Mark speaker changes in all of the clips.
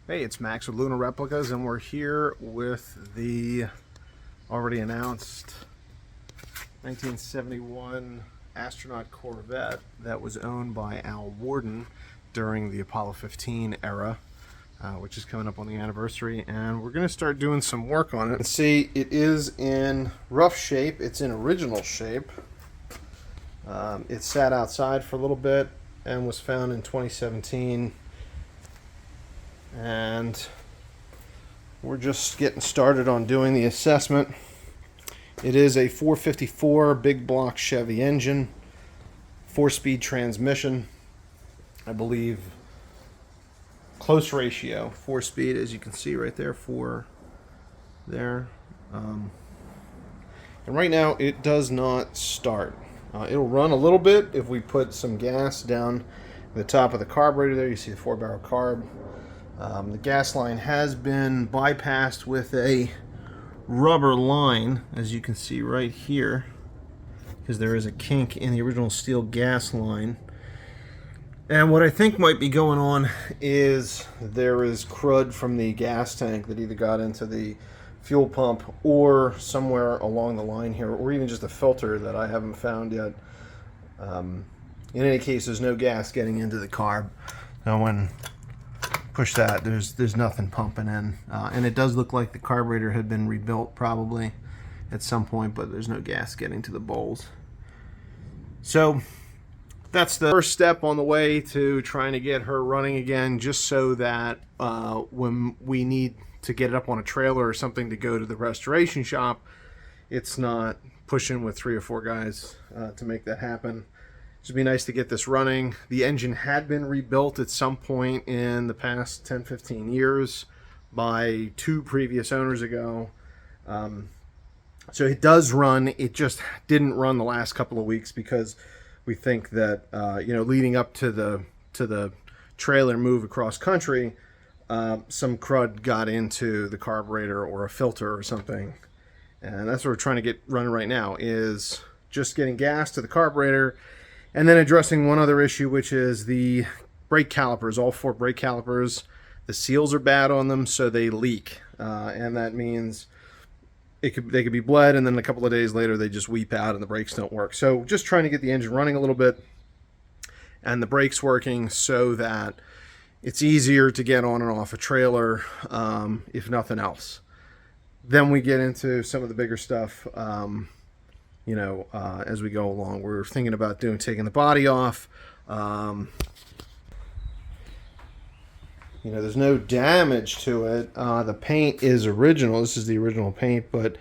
Speaker 1: Hey, it's Max with Lunar Replicas, and we're here with the already announced 1971 astronaut Corvette that was owned by Al Worden during the Apollo 15 era, which is coming up on the anniversary, and we're going to start doing some work on it. See, it is in rough shape. It's in original shape. It sat outside for a little bit and was found in 2017. And we're just getting started on doing the assessment. It is a 454 big block Chevy engine, 4-speed transmission, I believe. Close ratio, 4-speed, as you can see right there, 4 there. And right now it does not start. It'll run a little bit if we put some gas down the top of the carburetor there. You see the 4-barrel carb. The gas line has been bypassed with a rubber line, as you can see right here, because there is a kink in the original steel gas line. And what I think might be going on is there is crud from the gas tank that either got into the fuel pump or somewhere along the line here, or even just a filter that I haven't found yet. In any case, there's no gas getting into the carb. Now when push that, there's nothing pumping in, and it does look like the carburetor had been rebuilt probably at some point, but there's no gas getting to the bowls. So that's the first step on the way to trying to get her running again, just so that when we need to get it up on a trailer or something to go to the restoration shop, it's not pushing with 3 or 4 guys to make that happen. It'd be nice to get this running. The engine had been rebuilt at some point in the past 10-15 years by 2 previous owners ago. So it does run. It just didn't run the last couple of weeks because we think that leading up to the trailer move across country, some crud got into the carburetor or a filter or something. And that's what we're trying to get running right now, is just getting gas to the carburetor. And then addressing one other issue, which is the brake calipers, all 4 brake calipers. The seals are bad on them, so they leak. And that means they could be bled, and then a couple of days later they just weep out and the brakes don't work. So just trying to get the engine running a little bit and the brakes working so that it's easier to get on and off a trailer, if nothing else. Then we get into some of the bigger stuff. As we go along, we're thinking about taking the body off. There's no damage to it. The paint is original. This is the original paint, but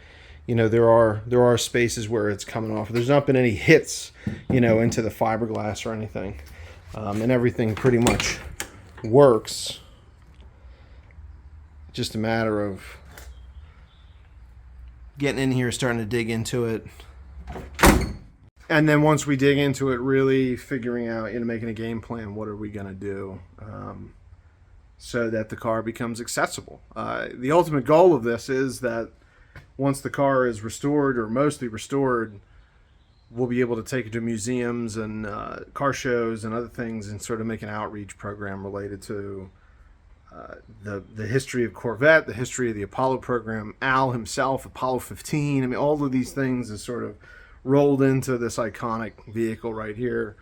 Speaker 1: there are spaces where it's coming off. There's not been any hits, into the fiberglass or anything, and everything pretty much works. Just a matter of getting in here, starting to dig into it. And then once we dig into it, really figuring out, making a game plan, what are we going to do so that the car becomes accessible. The ultimate goal of this is that once the car is restored, or mostly restored, we'll be able to take it to museums and car shows and other things and sort of make an outreach program related to the history of Corvette, the history of the Apollo program, Al himself, Apollo 15. I mean, all of these things is sort of rolled into this iconic vehicle right here.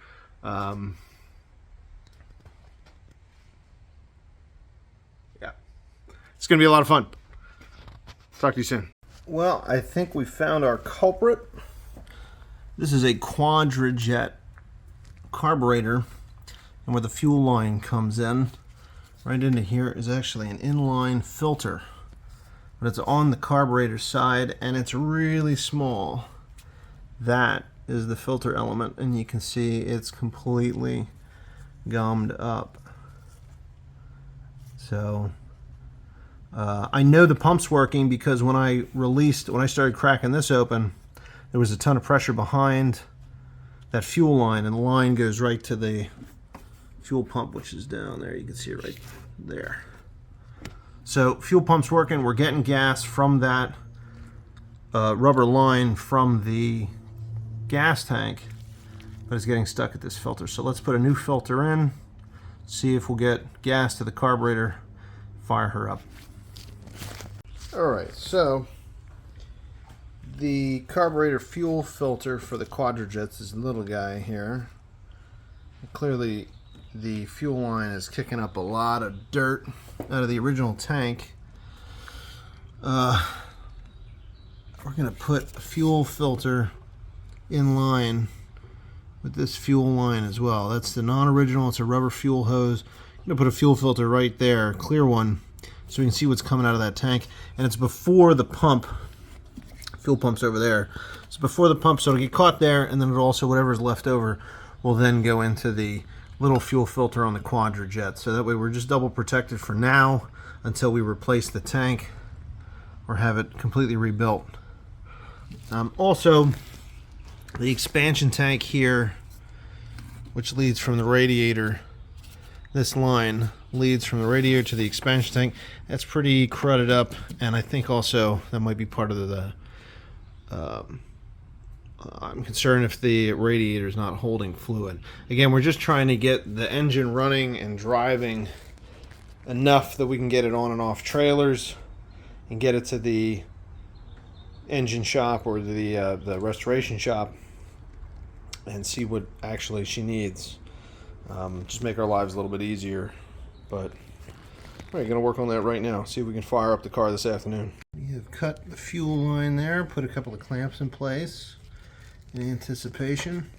Speaker 1: It's going to be a lot of fun. Talk to you soon. Well, I think we found our culprit. This is a quadrajet carburetor, and where the fuel line comes in, right into here is actually an inline filter, but it's on the carburetor side and it's really small. That is the filter element, and you can see it's completely gummed up. So I know the pump's working because when I started cracking this open, there was a ton of pressure behind that fuel line, and the line goes right to the fuel pump, which is down there. You can see it right there. So fuel pump's working. We're getting gas from that rubber line from the gas tank, but it's getting stuck at this filter. So let's put a new filter in, see if we'll get gas to the carburetor fire her up. Alright, so the carburetor fuel filter for the Quadrajets is a little guy here. Clearly the fuel line is kicking up a lot of dirt out of the original tank. We're going to put a fuel filter in line with this fuel line as well. That's the non-original. It's a rubber fuel hose. I'm going to put a fuel filter right there, clear one, so we can see what's coming out of that tank. And it's before the pump. Fuel pump's over there. It's before the pump, so it'll get caught there, and then it'll also, whatever's left over, will then go into the little fuel filter on the Quadrajet. So that way we're just double protected for now until we replace the tank or have it completely rebuilt. Also, the expansion tank here, which leads from the radiator, this line leads from the radiator to the expansion tank. That's pretty crudded up, and I think also that might be part of the I'm concerned if the radiator is not holding fluid. Again, we're just trying to get the engine running and driving enough that we can get it on and off trailers and get it to the engine shop or the restoration shop and see what actually she needs. Just make our lives a little bit easier. But we're going to work on that right now. See if we can fire up the car this afternoon. We have cut the fuel line there, put a couple of clamps in place in anticipation.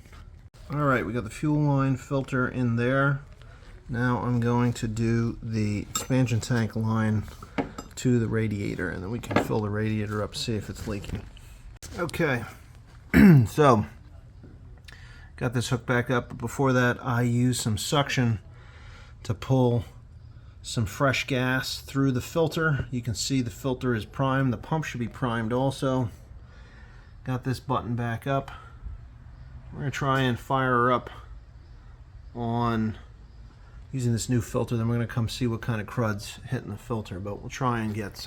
Speaker 1: Alright, we got the fuel line filter in there. Now I'm going to do the expansion tank line to the radiator, and then we can fill the radiator up, see if it's leaking. Okay, so got this hooked back up, but before that I used some suction to pull some fresh gas through the filter. You can see the filter is primed. The pump should be primed also. Got this button back up. We're going to try and fire her up on using this new filter. Then we're going to come see what kind of crud's hitting the filter, but we'll try and get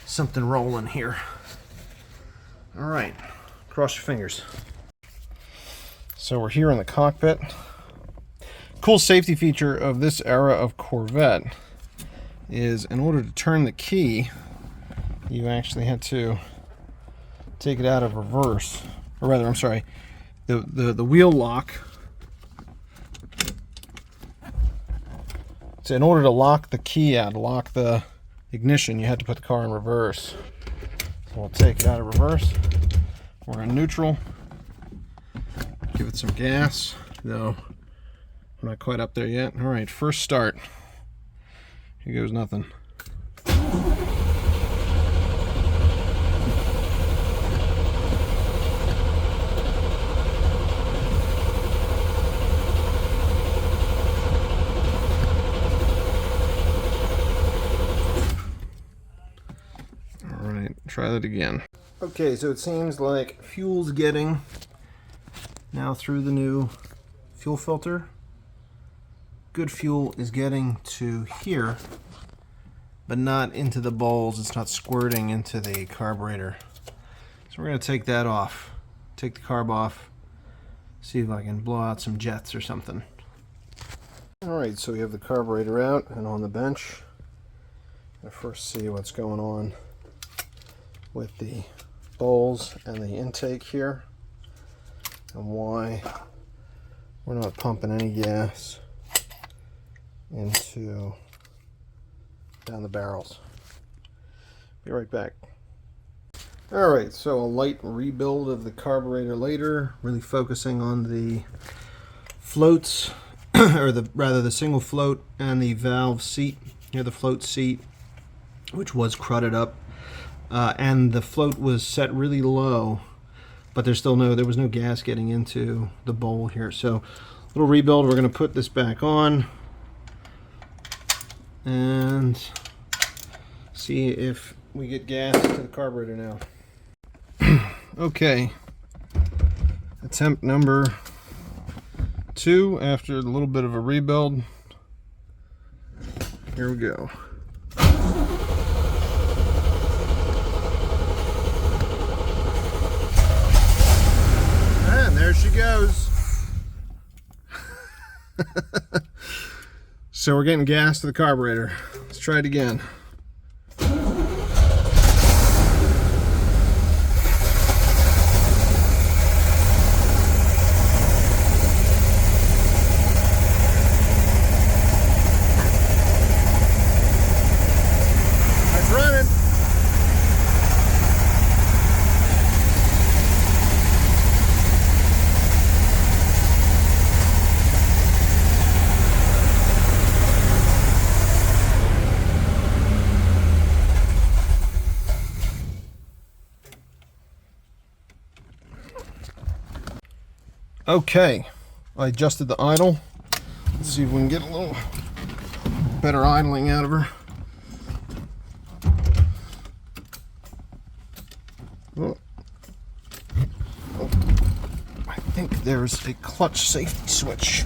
Speaker 1: something rolling here. All right, cross your fingers. So we're here in the cockpit. Cool safety feature of this era of Corvette is in order to turn the key, you actually had to take it out of reverse, or rather, I'm sorry, the wheel lock. So in order to lock the key out, lock the ignition, you had to put the car in reverse. So we'll take it out of reverse. We're in neutral. Give it some gas. No, we're not quite up there yet. All right, first start. Here goes nothing. Try that again. Okay, so it seems like fuel's getting now through the new fuel filter. Good fuel is getting to here, but not into the bowls. It's not squirting into the carburetor. So we're going to take that off. Take the carb off. See if I can blow out some jets or something. Alright, so we have the carburetor out and on the bench. I'm going to first see what's going on with the bowls and the intake here and why we're not pumping any gas into down the barrels. Be right back. Alright, so a light rebuild of the carburetor later, really focusing on the floats or the single float and the valve seat. Here the float seat, which was crudded up. And the float was set really low, but there was no gas getting into the bowl here. So a little rebuild. We're going to put this back on and see if we get gas to the carburetor now. Okay, attempt number 2 after a little bit of a rebuild. Here we go. There she goes. So we're getting gas to the carburetor. Let's try it again. It's running. Okay, I adjusted the idle. Let's see if we can get a little better idling out of her. Oh. Oh. I think there's a clutch safety switch.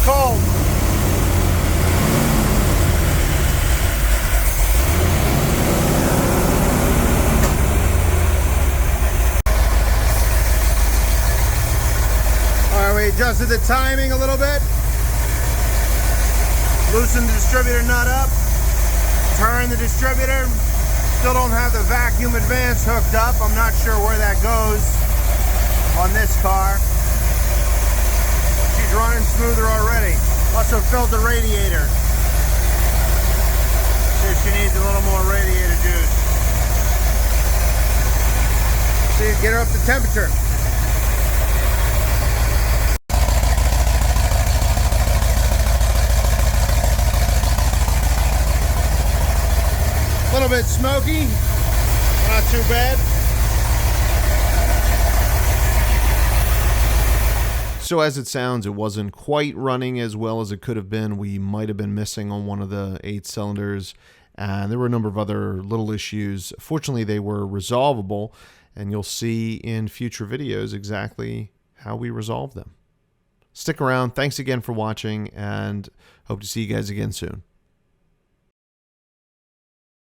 Speaker 1: Cold. Alright, we adjusted the timing a little bit. Loosen the distributor nut up. Turn the distributor. Still don't have the vacuum advance hooked up. I'm not sure where that goes on this car. She's running smoother already. Also filled the radiator. See if she needs a little more radiator juice. See, get her up to temperature. A little bit smoky, not too bad. So as it sounds, it wasn't quite running as well as it could have been. We might have been missing on one of the 8 cylinders, and there were a number of other little issues. Fortunately, they were resolvable, and you'll see in future videos exactly how we resolve them. Stick around. Thanks again for watching, and hope to see you guys again soon.